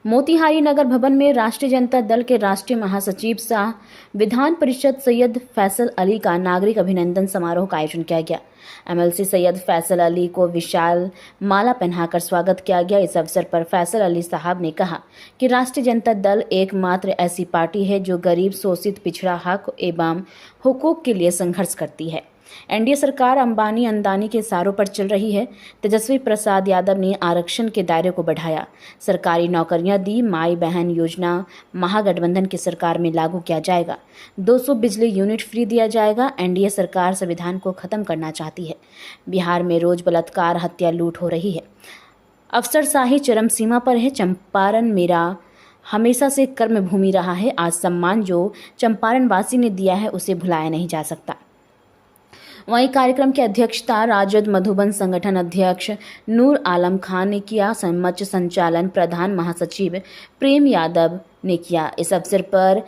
मोतिहारी नगर भवन में राष्ट्रीय जनता दल के राष्ट्रीय महासचिव सह विधान परिषद सैयद फैसल अली का नागरिक अभिनंदन समारोह का आयोजन किया गया। एमएलसी सैयद फैसल अली को विशाल माला पहनाकर स्वागत किया गया। इस अवसर पर फैसल अली साहब ने कहा कि राष्ट्रीय जनता दल एकमात्र ऐसी पार्टी है जो गरीब, शोषित, पिछड़ा, हक एवं हुकूक के लिए संघर्ष करती है। एनडीए सरकार अंबानी अंदानी के इशारों पर चल रही है। तेजस्वी प्रसाद यादव ने आरक्षण के दायरे को बढ़ाया, सरकारी नौकरियां दी, माई बहन योजना महागठबंधन की सरकार में लागू किया जाएगा, 200 बिजली यूनिट फ्री दिया जाएगा। एनडीए सरकार संविधान को खत्म करना चाहती है। बिहार में रोज बलात्कार, हत्या, लूट हो रही है। अफसरशाही चरम सीमा पर है। चंपारण मेरा हमेशा से कर्म भूमि रहा है। आज सम्मान जो चंपारण वासी ने दिया है उसे भुलाया नहीं जा सकता। वहीं कार्यक्रम की अध्यक्षता राजद मधुबन संगठन अध्यक्ष नूर आलम खान ने किया। मंच संचालन प्रधान महासचिव प्रेम यादव ने किया। इस अवसर पर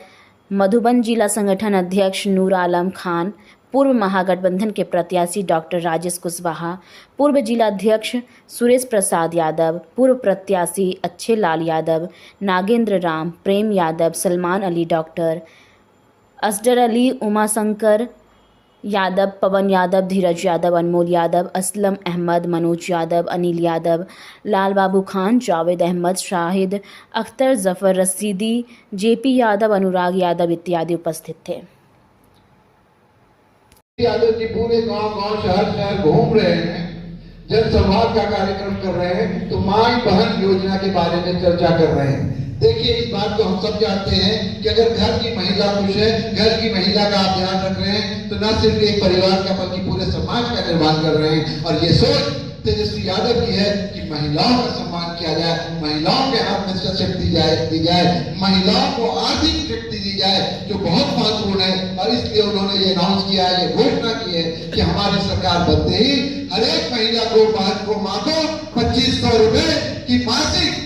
मधुबन जिला संगठन अध्यक्ष नूर आलम खान, पूर्व महागठबंधन के प्रत्याशी डॉक्टर राजेश कुशवाहा, पूर्व जिला अध्यक्ष सुरेश प्रसाद यादव, पूर्व प्रत्याशी अच्छे लाल यादव, नागेंद्र राम, प्रेम यादव, सलमान अली, डॉक्टर असगर अली, उमाशंकर यादव, पवन यादव, धीरज यादव, अनमोल यादव, असलम अहमद, मनोज यादव, अनिल यादव, लाल बाबू खान, जावेद अहमद, शाहिद अख्तर, जफर रसीदी, जेपी यादव, अनुराग यादव इत्यादि उपस्थित थे। यादव जी पूरे गांव शहर घूम रहे हैं, जनसंवाद का कार्यक्रम कर रहे हैं, तो माई बहन योजना के बारे में चर्चा कर रहे हैं। देखिए, इस बात को हम सब जानते हैं कि अगर घर की महिला खुश है, घर की महिला का आप ध्यान रख रहे हैं, तो न सिर्फ एक परिवार का बल्कि पूरे समाज का निर्माण कर रहे हैं। और ये सोच तेजस्वी यादव की है कि महिलाओं का सम्मान किया जाए, महिलाओं के हाथ में शक्ति दी जाए, महिलाओं को आर्थिक शक्ति दी जाए, जो बहुत महत्वपूर्ण है। और इसलिए उन्होंने ये अनाउंस किया है, ये घोषणा की है कि हमारी सरकार बनते ही हर एक महिला को, बहन को, माँ को 2500 रुपए की मासिक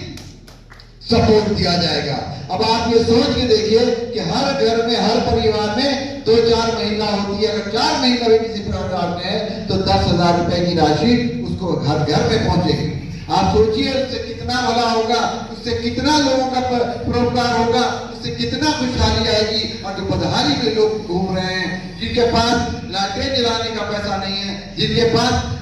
सपोर्ट दिया जाएगा। अब आप ये सोच के देखिए कि हर घर में, हर परिवार में 2-4 महिला होती है। अगर 4 महिला भी किसी परिवार में है तो 10,000 रुपए की राशि उसको घर घर में पहुंचेगी। आप सोचिए उससे कितना भला होगा, उससे कितना लोगों का परोपकार होगा, उससे कितना खुशहाली आएगी। और जो बदहाली में लोग घूम रहे हैं, जिनके पास लाटें जलाने का पैसा नहीं है, जिनके पास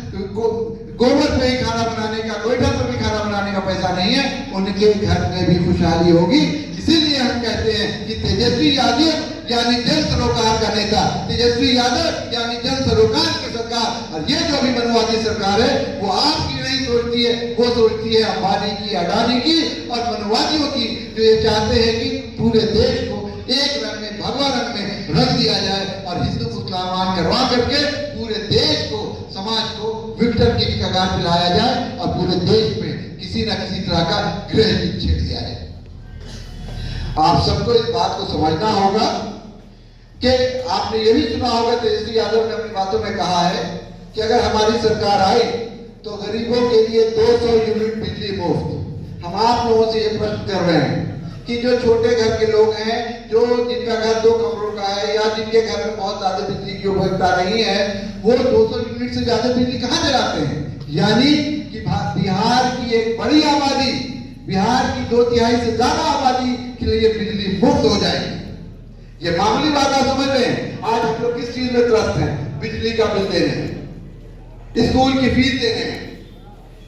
गोबर पे ही खाना बनाने का, गोईठा पे भी खाना बनाने का पैसा नहीं है, उनके घर में भी खुशहाली होगी। इसीलिए हम कहते हैं कि तेजस्वी यादव यानी जन सरोकार का नेता, तेजस्वी यादव यानी जन सरोकार की सरकार। और ये जो भी मनुवादी सरकार है वो आपकी नहीं सोचती है, वो सोचती है अंबानी की, अडानी की और मनुवादियों की, जो ये चाहते हैं कि पूरे देश को एक रंग में, भगवा रंग में रंग दिया जाए और हिंदू मुसलमान करवा करके पूरे देश को, समाज को विक्टर की कगार पे लाया जाए और पूरे देश में किसी न किसी तरह का गृह युद्ध छेड़ दिया जाए। आप सबको इस बात को समझना होगा कि आपने ये भी सुना होगा, तेजस्वी यादव ने अपनी बातों में कहा है कि अगर हमारी सरकार आई तो गरीबों के लिए 200 यूनिट बिजली मुफ्त। हम आप लोगों से ये प्रश्न कर रहे हैं कि जो छोटे घर के लोग हैं, जो जिनका घर 2 कमरों का है या जिनके घर में बहुत ज्यादा बिजली की उपयोगिता नहीं है, वो 200 यूनिट से ज्यादा बिजली कहां जलाते हैं। यानी कि बिहार की एक बड़ी आबादी, बिहार की 2/3 से ज्यादा आबादी के लिए बिजली मुफ्त हो जाएगी। ये मामूली बात आप समझ रहे हैं। आज हम लोग किस चीज में त्रस्त हैं? बिजली का बिल देने, स्कूल की फीस देने,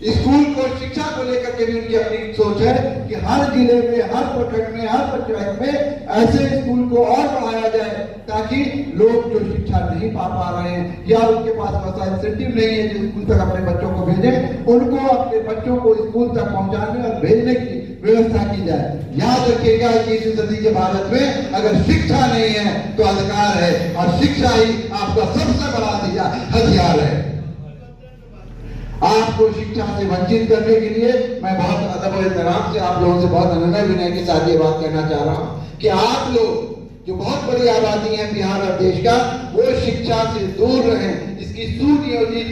स्कूल को, शिक्षा को लेकर के भी उनकी अपनी सोच है कि हर जिले में, हर प्रखंड में, हर पंचायत में ऐसे स्कूल को और बढ़ाया जाए ताकि लोग जो शिक्षा नहीं पा रहे हैं या उनके पास वैसा इंसेंटिव नहीं है जो स्कूल तक अपने बच्चों को भेजें, उनको अपने बच्चों को स्कूल तक पहुंचाने और भेजने की व्यवस्था की जाए। याद रखिएगा, 21वीं सदी के भारत में अगर शिक्षा नहीं है तो अधिकार है, और शिक्षा ही आपका सबसे बड़ा हथियार है। आपको शिक्षा से वंचित करने के लिए मैं बहुत अदब और एहतराम से आप लोगों से, बहुत अनन्य विनय के साथ ये बात कहना चाह रहा हूं कि आप लोग जो बहुत बड़ी आबादी है बिहार और देश का, वो शिक्षा से दूर रहें। इसकी सुनियोजित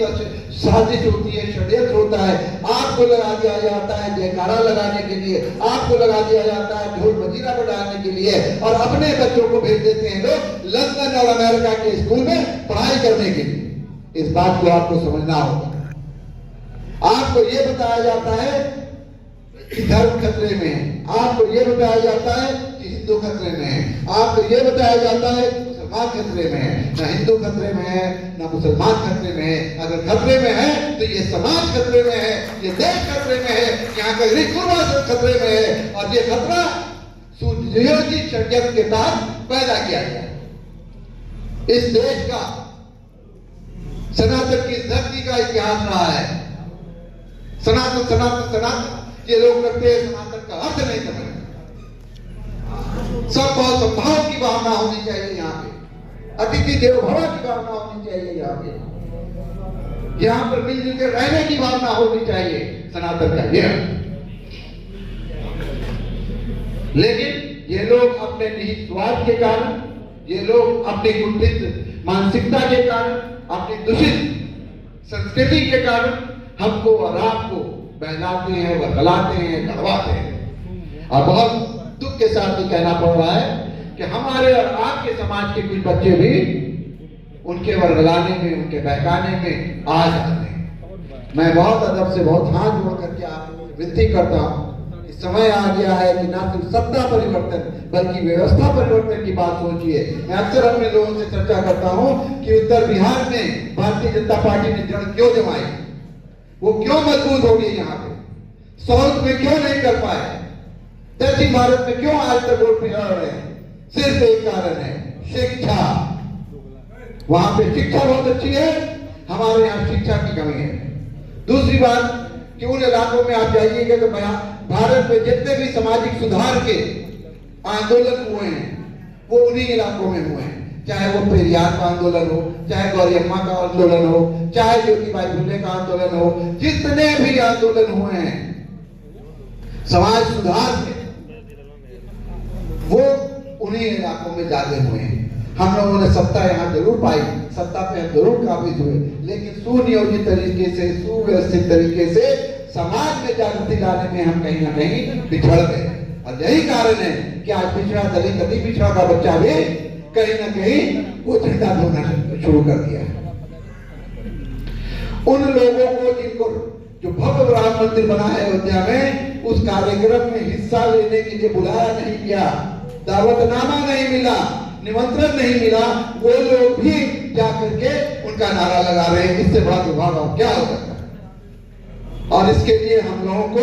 साजिश होती है, षड्यंत्र होता है। आपको लगा दिया जाता है जयकारा लगाने के लिए, आपको लगा दिया जाता है ढोल मजीरा बजाने के लिए, और अपने बच्चों को भेज देते हैं लोग लंदन और अमेरिका के स्कूल में पढ़ाई करने के लिए। इस बात को आपको समझना होगा। आपको ये बताया जाता है कि धर्म खतरे में है, आपको ये बताया जाता है कि हिंदू खतरे में है, आपको ये बताया जाता है कि मुसलमान खतरे में है। ना हिंदू खतरे में है, ना मुसलमान खतरे में है। अगर खतरे में है तो ये समाज खतरे में है, ये देश खतरे में है, यहाँ का रीति-रिवाज खतरे में है। और ये खतरा सुनियोजित षड्यंत्र के तहत पैदा किया गया। इस देश का सनातन की धरती का इतिहास रहा है। सनातन सनातन सनातन ये लोग करते हैं, सनातन का अर्थ नहीं समझते। सब बहुत सद्भाव की भावना होनी चाहिए यहाँ पे, अतिथि देवो भव की भावना होनी चाहिए यहाँ पे, यहाँ पर मिलजुल के रहने की भावना होनी चाहिए सनातन का ये। लेकिन ये लोग अपने निहित स्वार्थ के कारण, ये लोग अपनी कुंठित मानसिकता के कारण, अपनी दूषित संस्कृति के कारण हमको और आपको बहलाते हैं, वर्गलाते हैं, गड़वाते हैं। और बहुत दुख के साथ ये कहना पड़ रहा है कि हमारे और आपके समाज के कुछ बच्चे भी उनके वर्गलाने में, उनके बहकाने में आ जाते हैं। मैं बहुत अदब से, बहुत हाथ जोड़ करके आपको विनती करता हूँ, समय आ गया है कि ना सिर्फ सत्ता परिवर्तन बल्कि व्यवस्था परिवर्तन की बात सोचिए। मैं अक्सर अपने लोगों से चर्चा करता हूं कि उत्तर बिहार में भारतीय जनता पार्टी ने जड़ क्यों जमाई, वो क्यों मजबूत हो गई, यहाँ पे साउथ में क्यों नहीं कर पाए, दक्षिण भारत में क्यों आज तक वोट पिघल रहे हैं। सिर्फ एक कारण है, शिक्षा। वहां पे शिक्षा बहुत अच्छी है, हमारे यहाँ शिक्षा की कमी है। दूसरी बात कि उन इलाकों में आप जाइएगा तो भारत में जितने भी सामाजिक सुधार के आंदोलन हुए हैं वो उन्हीं इलाकों में हुए हैं। चाहे वो पेरियार का आंदोलन हो, चाहे गौरी अम्मा का आंदोलन हो, चाहे ज्योतिबाई फुले का आंदोलन हो, जितने भी आंदोलन हुए हैं समाज सुधार के, वो उन्हीं इलाकों में ज्यादा हुए हैं। हम लोगों ने सत्ता यहाँ जरूर पाई, सत्ता पे हम जरूर काबिज हुए, लेकिन सुनियोजित तरीके से, सुव्यवस्थित तरीके से समाज में जागृति लाने में हम कहीं ना कहीं पिछड़ गए। और यही कारण है कि आज पिछड़ा दलित, अति पिछड़ा का बच्चा भी कहीं ना कहीं वो झंडा ढोना शुरू कर दिया है। उन लोगों को जिनको जो भव्य राम मंदिर बना है अयोध्या में, उस कार्यक्रम में हिस्सा लेने के लिए बुलाया नहीं गया, दावतनामा नहीं मिला, निमंत्रण नहीं मिला, वो लोग भी जाकर के उनका नारा लगा रहे हैं। इससे बड़ा दुर्भाग्य क्या हो सकता है। और इसके लिए हम लोगों को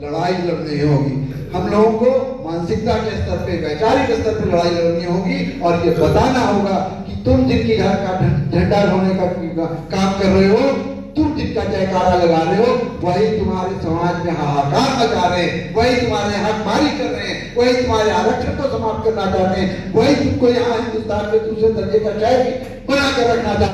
लड़ाई लड़नी होगी, हम लोगों को मानसिकता के स्तर पे, वैचारिक स्तर पे लड़ाई लड़नी होगी। और ये बताना होगा कि तुम जिनकी घर का झंडा ढोने का काम कर रहे हो, तुम जिनका जयकारा लगा रहे हो, वही तुम्हारे समाज में हाहाकार मचा रहे हैं, वही तुम्हारे हक मारी कर रहे हैं, वही तुम्हारे आरक्षण को समाप्त करना चाहते हैं, वही तुमको यहाँ हिंदुस्तान में दूसरे दर्जे का शहर बना कर रखना चाहते हैं।